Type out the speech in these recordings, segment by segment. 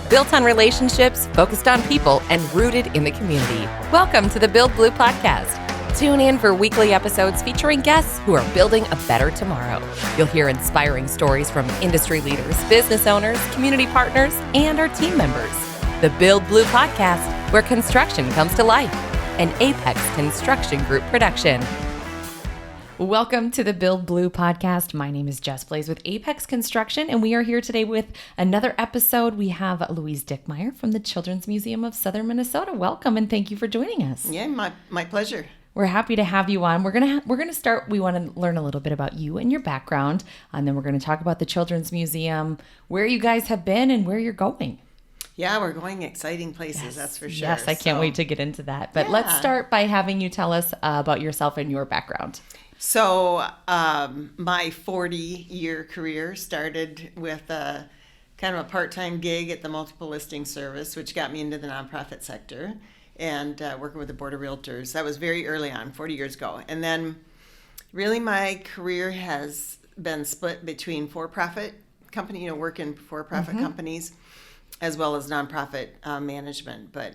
built on relationships, focused on people, and rooted in the community. Welcome to the Build Blue podcast. Tune in for weekly episodes featuring guests who are building a better tomorrow. You'll hear inspiring stories from industry leaders, business owners, community partners, and our team members. The Build Blue podcast, where construction comes to life. An Apex Construction Group production. Welcome to the Build Blue podcast. My name is Jess Blaze with Apex Construction, and we are here today with another episode. We have Louise Dickmeyer from the Children's Museum of Southern Minnesota. Welcome, and thank you for joining us. Yeah, my pleasure. We're happy to have you on. We're gonna start. We want to learn a little bit about you and your background, and then we're going to talk about the Children's Museum, where you guys have been, and where you're going. Yeah, we're going excity places, yes, that's for sure. Yes, I can't wait to get into that. But let's start by having you tell us about yourself and your background. So my 40-year career started with a kind of a part-time gig at the Multiple Listing Service, which got me into the nonprofit sector, and working with the Board of Realtors. That was very early on, 40 years ago. And then really my career has been split between for-profit company, working for-profit companies, as well as nonprofit management. But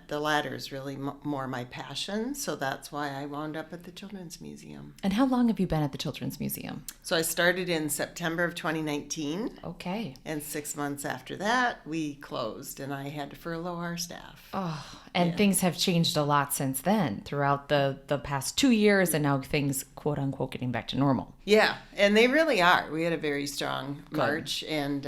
the latter is really more my passion. So that's why I wound up at the Children's Museum. And how long have you been at the Children's Museum? So I started in September of 2019. Okay. And 6 months after that, we closed, and I had to furlough our staff. Oh, and things have changed a lot since then, throughout the past 2 years, and now things, quote unquote, getting back to normal. Yeah, and they really are. We had a very strong March, and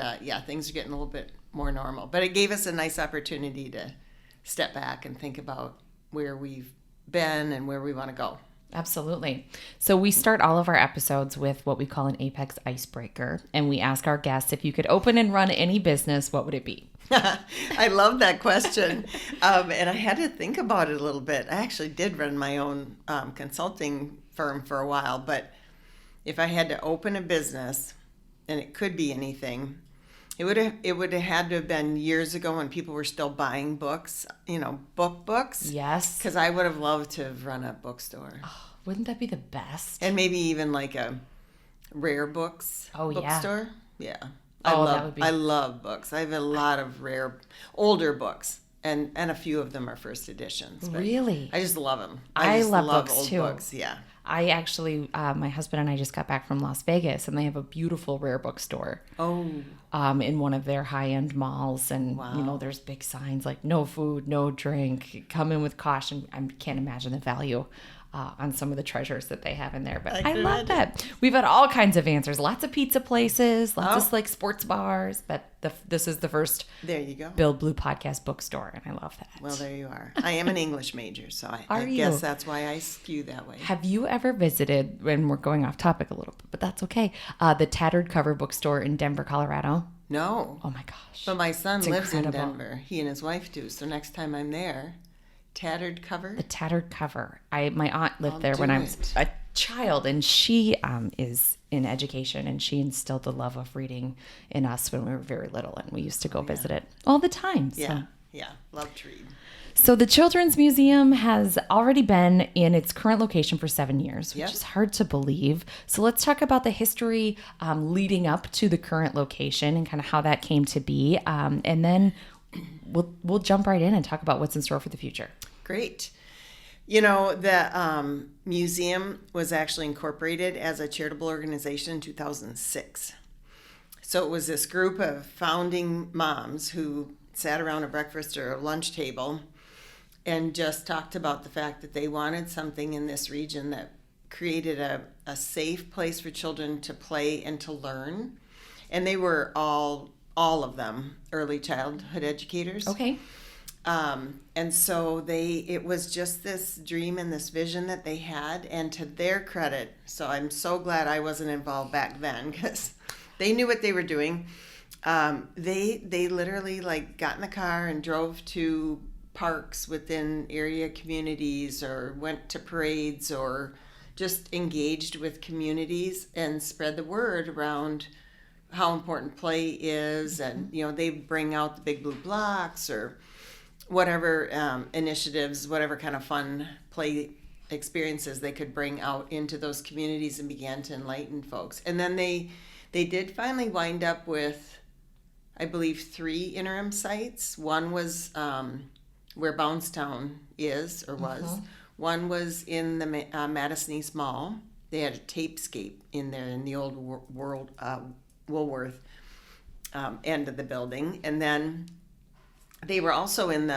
things are getting a little bit more normal. But it gave us a nice opportunity to step back and think about where we've been and where we want to go. Absolutely. So we start all of our episodes with what we call an Apex icebreaker, and we ask our guests, if you could open and run any business, what would it be? I love that question. And I had to think about it a little bit. I actually did run my own consulting firm for a while, but if I had to open a business, and it could be anything, it would have had to have been years ago when people were still buying books, books. Yes. Because I would have loved to have run a bookstore. Oh, wouldn't that be the best? And maybe even like a rare books bookstore. Yeah. I love books. I have a lot of rare, older books, and a few of them are first editions. Really? I just love them. I love books old too. Books. Yeah. I actually, my husband and I just got back from Las Vegas, and they have a beautiful rare bookstore. Oh. In one of their high-end malls, and there's big signs like "No food, no drink. Come in with caution." I can't imagine the value on some of the treasures that they have in there, but I love that. We've had all kinds of answers. Lots of pizza places, lots of sports bars, but this is the first there you go Build Blue podcast bookstore, and I love that. Well, there you are. I am an English major, so I guess that's why I skew that way. Have you ever visited, and we're going off topic a little bit, but that's okay, the Tattered Cover bookstore in Denver, Colorado? No. Oh my gosh. But my son lives in Denver. He and his wife do, so next time I'm there, Tattered Cover? The Tattered Cover. My aunt lived there when I was a child, and she is in education, and she instilled the love of reading in us when we were very little, and we used to go visit it all the time. So. Yeah, love to read. So the Children's Museum has already been in its current location for 7 years, which is hard to believe. So let's talk about the history leading up to the current location and kind of how that came to be, and then we'll jump right in and talk about what's in store for the future. Great. The museum was actually incorporated as a charitable organization in 2006. So it was this group of founding moms who sat around a breakfast or a lunch table and just talked about the fact that they wanted something in this region that created a safe place for children to play and to learn. And they were all of them early childhood educators. Okay. And so it was just this dream and this vision that they had, and to their credit, so I'm so glad I wasn't involved back then, because they knew what they were doing. They literally got in the car and drove to parks within area communities, or went to parades, or just engaged with communities and spread the word around how important play is. And they bring out the big blue blocks or whatever initiatives, whatever kind of fun play experiences they could bring out into those communities, and began to enlighten folks. And then they did finally wind up with I believe, 3 interim sites. One was where Bouncestown is or was. One was in the Madison East Mall. They had a tapescape in there in the old Woolworth end of the building. And then they were also in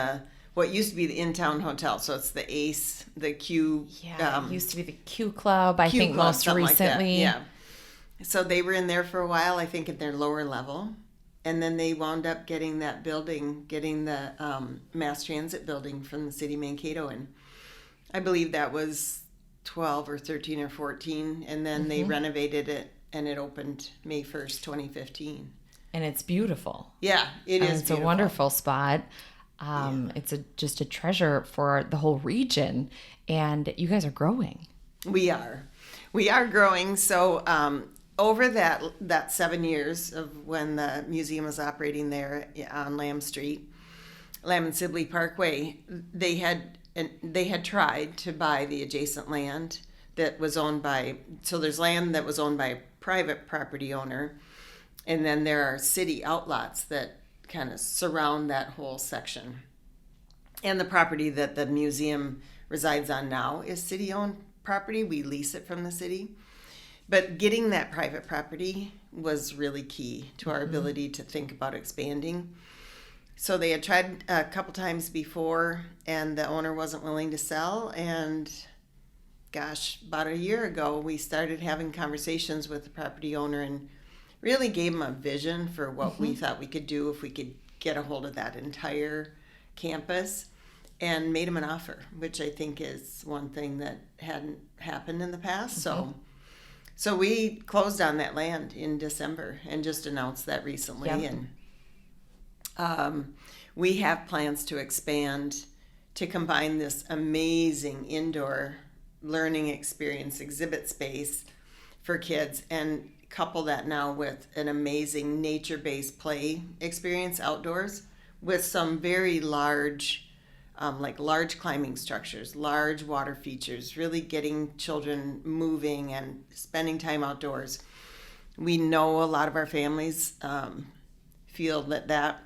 what used to be the In-Town Hotel. So it's the Ace, the Q. Yeah, it used to be the Q Club, I think, most recently. Yeah. So they were in there for a while, I think, at their lower level. And then they wound up getting that building, getting the mass transit building from the city of Mankato. And I believe that was 12 or 13 or 14. And then they renovated it, and it opened May 1st, 2015. And it's beautiful. Yeah, it is. It's a wonderful spot. It's just a treasure for the whole region. And you guys are growing. We are growing. So over that 7 years of when the museum was operating there on Lamb and Sibley Parkway, they had tried to buy the adjacent land that was owned by. So there's land that was owned by a private property owner, and then there are city outlots that kind of surround that whole section. And the property that the museum resides on now is city-owned property. We lease it from the city. But getting that private property was really key to our ability to think about expanding. So they had tried a couple times before, and the owner wasn't willing to sell. And gosh, about a year ago, we started having conversations with the property owner and really gave him a vision for what we thought we could do if we could get a hold of that entire campus, and made him an offer, which I think is one thing that hadn't happened in the past. So we closed on that land in December and just announced that recently. Yep. And we have plans to expand to combine this amazing indoor learning experience exhibit space for kids and couple that now with an amazing nature-based play experience outdoors with some very large, large climbing structures, large water features, really getting children moving and spending time outdoors. We know a lot of our families feel that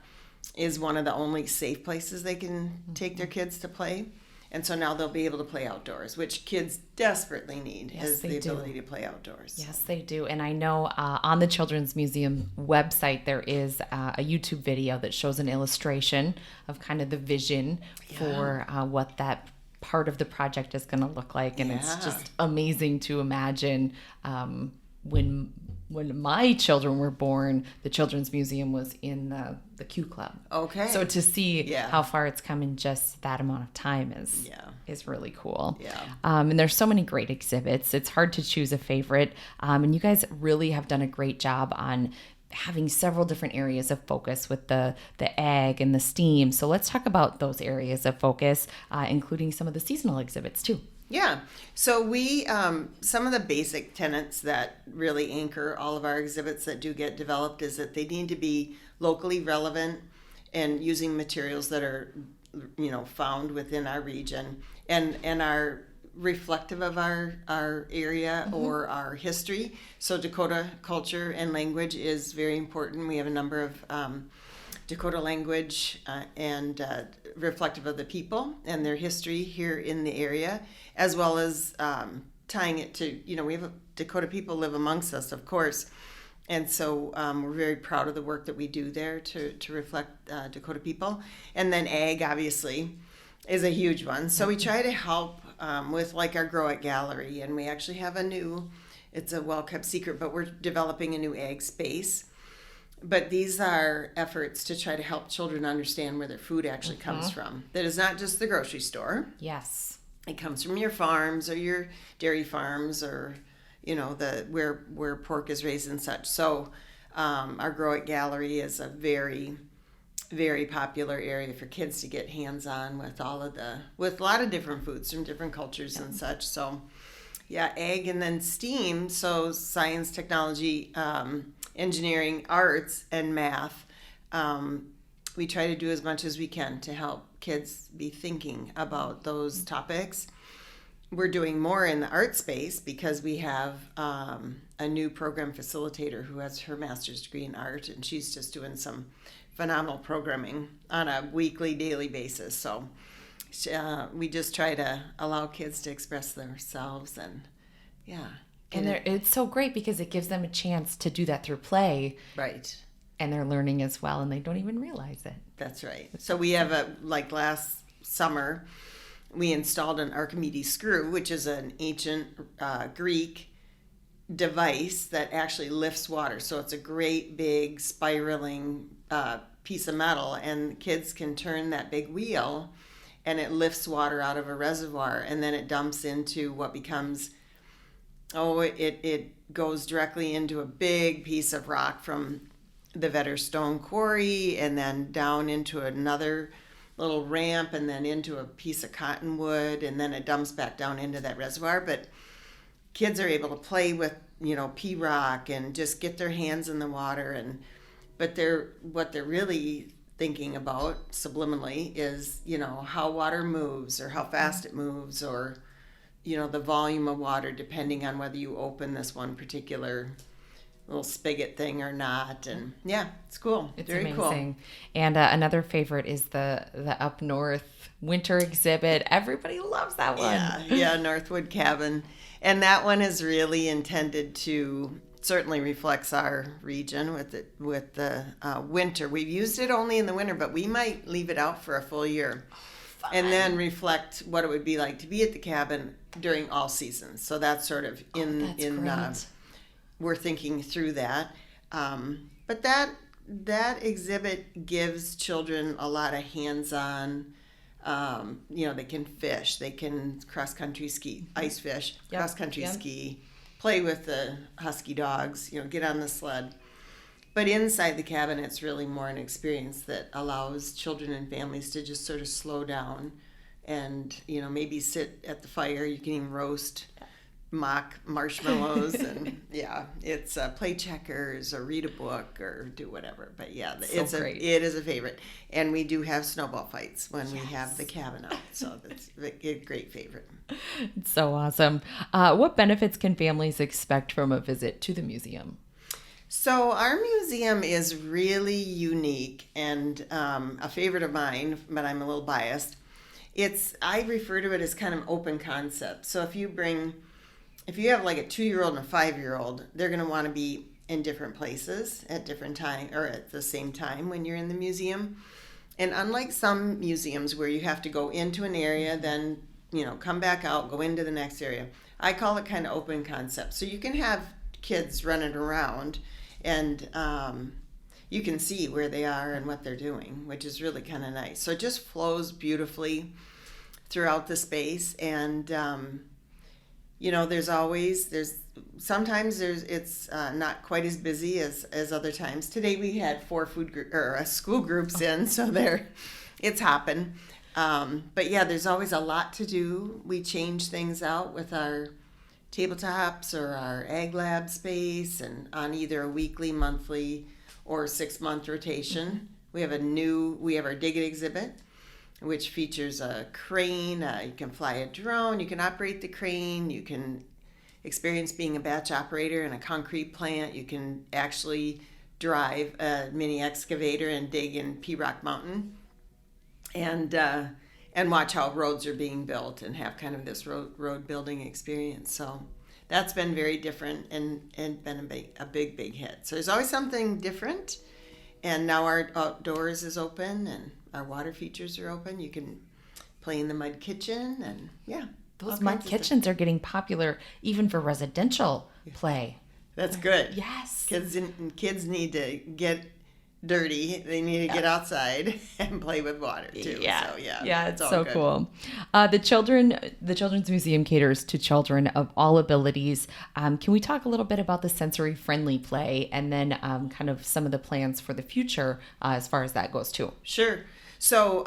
is one of the only safe places they can take their kids to play. And so now they'll be able to play outdoors, which kids desperately need, is the ability to play outdoors. Yes, they do. And I know on the Children's Museum website, there is a YouTube video that shows an illustration of kind of the vision for what that part of the project is going to look like. And it's just amazing to imagine when my children were born, the Children's Museum was in the Q Club. Okay. So to see how far it's come in just that amount of time is really cool. Yeah. And there's so many great exhibits. It's hard to choose a favorite. And you guys really have done a great job on having several different areas of focus with the ag and the STEAM. So let's talk about those areas of focus, including some of the seasonal exhibits too. Yeah. So we, some of the basic tenets that really anchor all of our exhibits that do get developed is that they need to be locally relevant and using materials that are, found within our region and are reflective of our area or our history. So Dakota culture and language is very important. We have a number of Dakota language and reflective of the people and their history here in the area, as well as tying it to, we have Dakota people live amongst us, of course. And so we're very proud of the work that we do there to reflect Dakota people. And then ag, obviously, is a huge one. So we try to help with our Grow It Gallery. And we actually have it's a well-kept secret, but we're developing a new ag space. But these are efforts to try to help children understand where their food actually comes from. That is not just the grocery store. Yes. It comes from your farms or your dairy farms or, where pork is raised and such. So our Grow It Gallery is a very, very popular area for kids to get hands-on with with a lot of different foods from different cultures and such. So ag and then STEAM, so science, technology, engineering, arts, and math. We try to do as much as we can to help kids be thinking about those topics. We're doing more in the art space because we have a new program facilitator who has her master's degree in art, and she's just doing some phenomenal programming on a weekly, daily basis. So we just try to allow kids to express themselves, and yeah. And it's so great because it gives them a chance to do that through play. Right. And they're learning as well, and they don't even realize it. That's right. So we have last summer, we installed an Archimedes screw, which is an ancient Greek device that actually lifts water. So it's a great big spiraling piece of metal, and kids can turn that big wheel and it lifts water out of a reservoir, and then it dumps into what becomes, it goes directly into a big piece of rock from the Vetter Stone Quarry, and then down into another little ramp, and then into a piece of cottonwood, and then it dumps back down into that reservoir. But kids are able to play with, pea rock and just get their hands in the water, but what they're really thinking about subliminally is, how water moves, or how fast it moves, or the volume of water, depending on whether you open this one particular little spigot thing or not. And yeah, it's cool. It's very amazing. cool. And another favorite is the Up North winter exhibit. Everybody loves that one. Yeah, Northwood Cabin. And that one is really intended to certainly reflects our region with the winter. We've used it only in the winter, but we might leave it out for a full year. Fun. And then reflect what it would be like to be at the cabin during all seasons. So that's sort of we're thinking through that. But that exhibit gives children a lot of hands-on, they can fish, they can cross-country ski, ice fish, cross-country ski, play with the husky dogs, get on the sled. But inside the cabin, it's really more an experience that allows children and families to just sort of slow down and, maybe sit at the fire. You can even roast mock marshmallows and it's play checkers or read a book or do whatever. But it is a favorite. And we do have snowball fights when we have the cabin out. So that's a great favorite. It's so awesome. What benefits can families expect from a visit to the museum? So our museum is really unique and a favorite of mine, but I'm a little biased. I refer to it as kind of open concept. So if you have like a 2-year-old and a 5-year-old, they're going to want to be in different places at different time or at the same time when you're in the museum. And unlike some museums where you have to go into an area, then, come back out, go into the next area, I call it kind of open concept. So you can have kids running around and you can see where they are and what they're doing, which is really kind of nice. So it just flows beautifully throughout the space. And, sometimes it's not quite as busy as other times. Today we had 4 school groups in, so it's hopping. But yeah, there's always a lot to do. We change things out with our tabletops or our ag lab space, and on either a weekly, monthly, or 6-month rotation. We have our Dig It exhibit, which features a crane. You can fly a drone, you can operate the crane, you can experience being a batch operator in a concrete plant, you can actually drive a mini excavator and dig in Pea Rock Mountain, and watch how roads are being built and have kind of this road building experience. So that's been very different and been a big hit. So there's always something different. And now our outdoors is open and our water features are open. You can play in the mud kitchen and Those mud kitchens are getting popular even for residential play. That's good. Yes. Kids need to get dirty. They need to get outside and play with water too. Yeah. So it's so good. Cool. The Children's Museum caters to children of all abilities. Can we talk a little bit about the sensory friendly play and then kind of some of the plans for the future as far as that goes too? Sure. So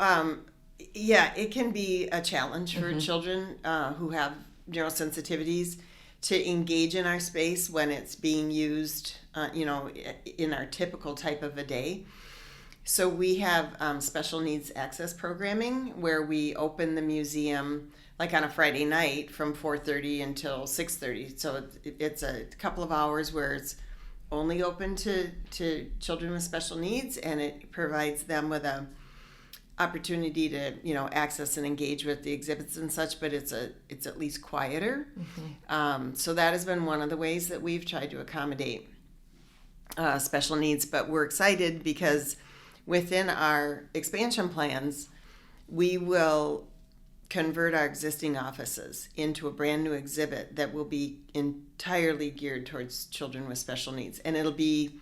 it can be a challenge for children who have neurosensitivities to engage in our space when it's being used, in our typical type of a day. So we have special needs access programming where we open the museum like on a Friday night from 4:30 until 6:30. So it's a couple of hours where it's only open to children with special needs, and it provides them with a opportunity to access and engage with the exhibits and such, but it's at least quieter. So that has been one of the ways that we've tried to accommodate special needs. But we're excited because within our expansion plans, we will convert our existing offices into a brand new exhibit that will be entirely geared towards children with special needs. And it'll be,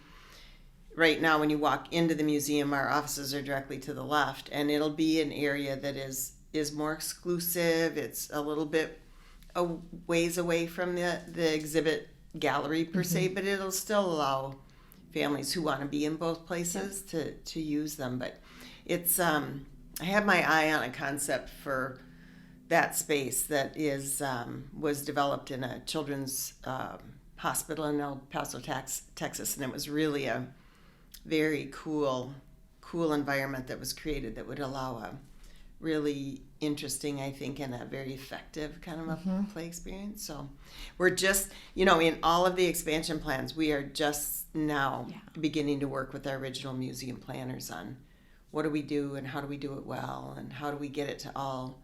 right now when you walk into the museum, our offices are directly to the left, and it'll be an area that is more exclusive. It's a little bit a ways away from the exhibit gallery per se, but it'll still allow families who want to be in both places to use them. But it's I have my eye on a concept for that space that was developed in a children's hospital in El Paso, Texas, and it was really a very cool environment that was created that would allow a really interesting, I think, and a very effective kind of a play experience. So we're just, in all of the expansion plans, we are just now beginning to work with our original museum planners on what do we do and how do we do it well and how do we get it to all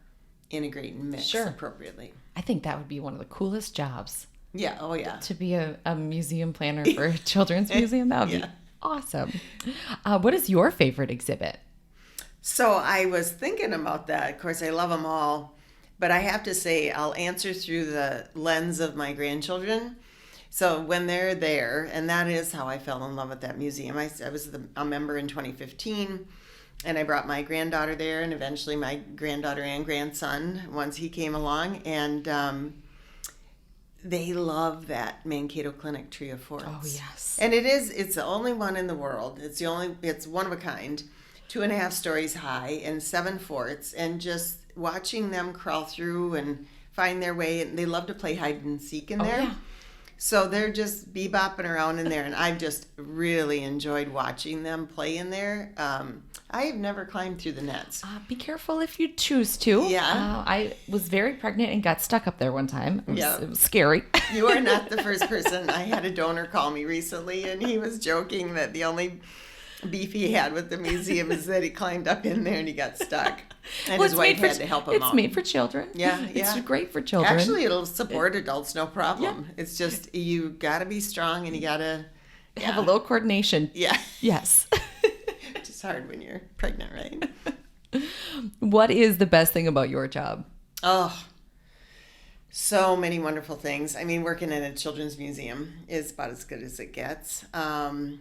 integrate and mix appropriately. I think that would be one of the coolest jobs. Yeah. Oh, yeah. To be a museum planner for a children's museum. That would be awesome. What is your favorite exhibit? So I was thinking about that. Of course, I love them all. But I have to say, I'll answer through the lens of my grandchildren. So when they're there, and that is how I fell in love with that museum. I was a member in 2015. And I brought my granddaughter there, and eventually my granddaughter and grandson once he came along, and they love that Mankato Clinic Tree of Forts. Oh yes, and it's the only one in the world. It's one of a kind, 2.5 stories high and 7 forts, and just watching them crawl through and find their way. And they love to play hide and seek in there. Yeah. So they're just bebopping around in there, and I've just really enjoyed watching them play in there. I have never climbed through the nets. Be careful if you choose to. Yeah. I was very pregnant and got stuck up there one time. It was scary. You are not the first person. I had a donor call me recently, and he was joking that the only beef he had with the museum is that he climbed up in there and he got stuck. And his wife had to help him out. It's made for children. Yeah. It's great for children. Actually, it'll support adults, no problem. Yeah. It's just, you got to be strong and you got to have a little coordination. Yeah. Yes. Which is hard when you're pregnant, right? What is the best thing about your job? Oh, so many wonderful things. I mean, working in a children's museum is about as good as it gets. I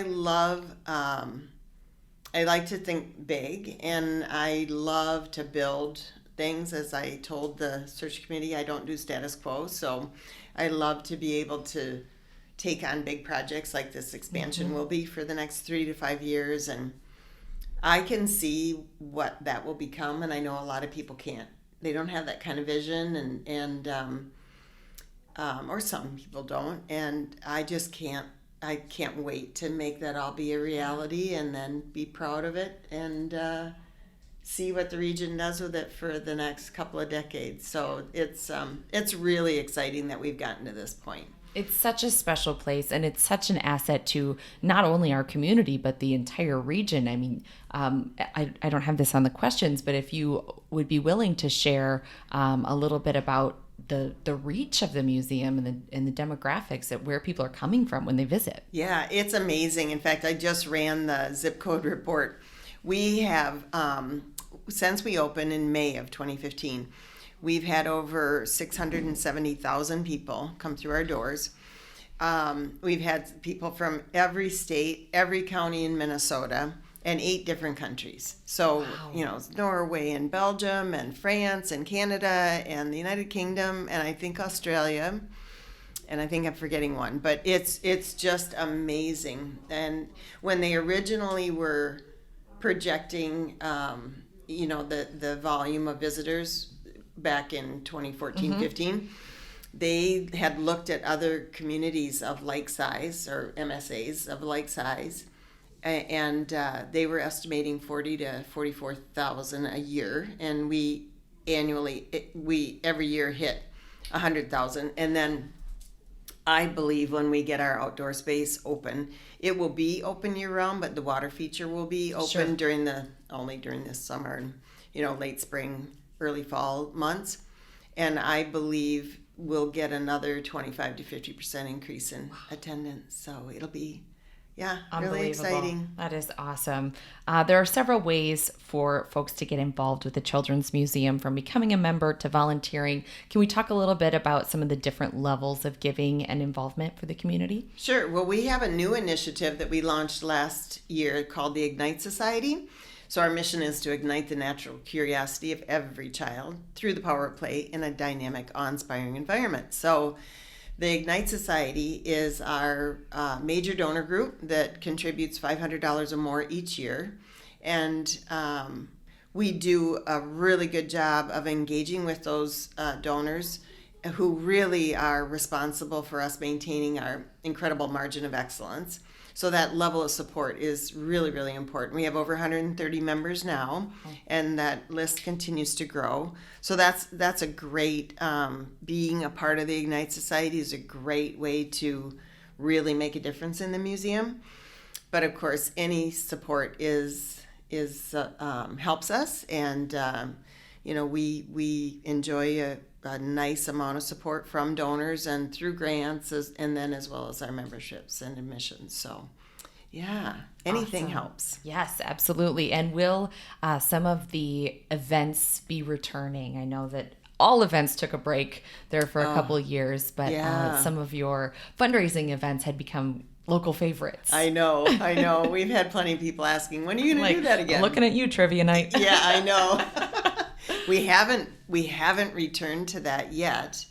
love, I like to think big, and I love to build things. As I told the search committee, I don't do status quo, so I love to be able to take on big projects like this expansion will be for the next 3 to 5 years, and I can see what that will become, and I know a lot of people can't. They don't have that kind of vision, and or some people don't, and I just can't. I can't wait to make that all be a reality and then be proud of it and see what the region does with it for the next couple of decades. So it's really exciting that we've gotten to this point. It's such a special place, and it's such an asset to not only our community, but the entire region. I mean, I don't have this on the questions, but if you would be willing to share a little bit about the reach of the museum and the demographics of where people are coming from when they visit. Yeah, it's amazing. In fact, I just ran the zip code report. We have, since we opened in May of 2015, we've had over 670,000 people come through our doors. We've had people from every state, every county in Minnesota, and 8 different countries. So, Norway and Belgium and France and Canada and the United Kingdom and I think Australia. And I think I'm forgetting one, but it's just amazing. And when they originally were projecting, the volume of visitors back in 2014-15, they had looked at other communities of like size or MSAs of like size, and they were estimating 40 to 44,000 a year, and we every year hit 100,000. And then I believe when we get our outdoor space open, it will be open year round, but the water feature will be open only during this summer and late spring, early fall months. And I believe we'll get another 25 to 50% increase in attendance. So it'll be really exciting. That is awesome. There are several ways for folks to get involved with the Children's Museum, from becoming a member to volunteering. Can we talk a little bit about some of the different levels of giving and involvement for the community? Sure. Well, we have a new initiative that we launched last year called the Ignite Society. So our mission is to ignite the natural curiosity of every child through the power of play in a dynamic, awe-inspiring environment. So the Ignite Society is our major donor group that contributes $500 or more each year. And we do a really good job of engaging with those donors who really are responsible for us maintaining our incredible margin of excellence. So that level of support is really, really important. We have over 130 members now, and that list continues to grow. So that's a great, being a part of the Ignite Society is a great way to really make a difference in the museum. But of course, any support helps us, and we enjoy a nice amount of support from donors and through grants, and then as well as our memberships and admissions. So anything helps. Yes, absolutely. And will some of the events be returning? I know that all events took a break there for a couple of years, but some of your fundraising events had become local favorites. I know. We've had plenty of people asking, when are you going to do that again? Looking at you, trivia night. Yeah, I know. We haven't returned to that yet,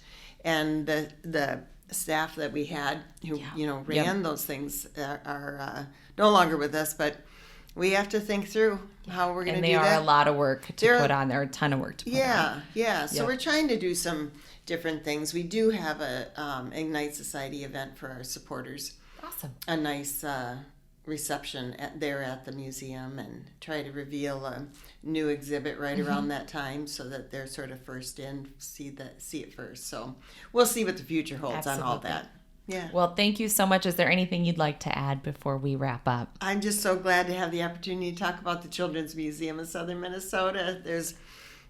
and the staff that we had who ran those things are no longer with us. But we have to think through how we're going to do that. And they are a lot of work to put on. They're a ton of work to put on. Yeah. So we're trying to do some different things. We do have a Ignite Society event for our supporters. Awesome. A nice reception there at the museum, and try to reveal a new exhibit right around that time, so that they're sort of first in, see it first. So we'll see what the future holds on all that. Yeah. Well, thank you so much. Is there anything you'd like to add before we wrap up? I'm just so glad to have the opportunity to talk about the Children's Museum of Southern Minnesota. There's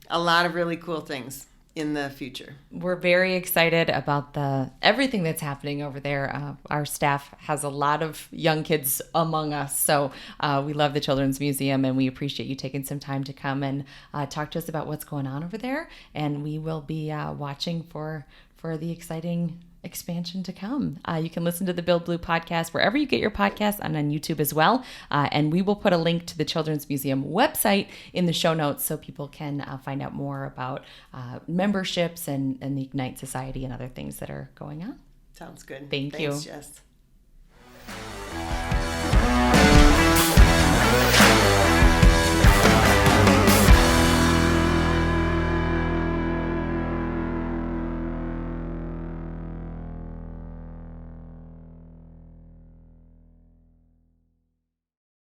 a lot of really cool things in the future. We're very excited about everything that's happening over there. Our staff has a lot of young kids among us, so we love the Children's Museum, and we appreciate you taking some time to come and talk to us about what's going on over there. And we will be watching for the exciting expansion to come. You can listen to the Build Blue podcast wherever you get your podcasts, and on YouTube as well. And we will put a link to the Children's Museum website in the show notes, so people can find out more about memberships and the Ignite Society and other things that are going on. Sounds good. Thanks, Jess.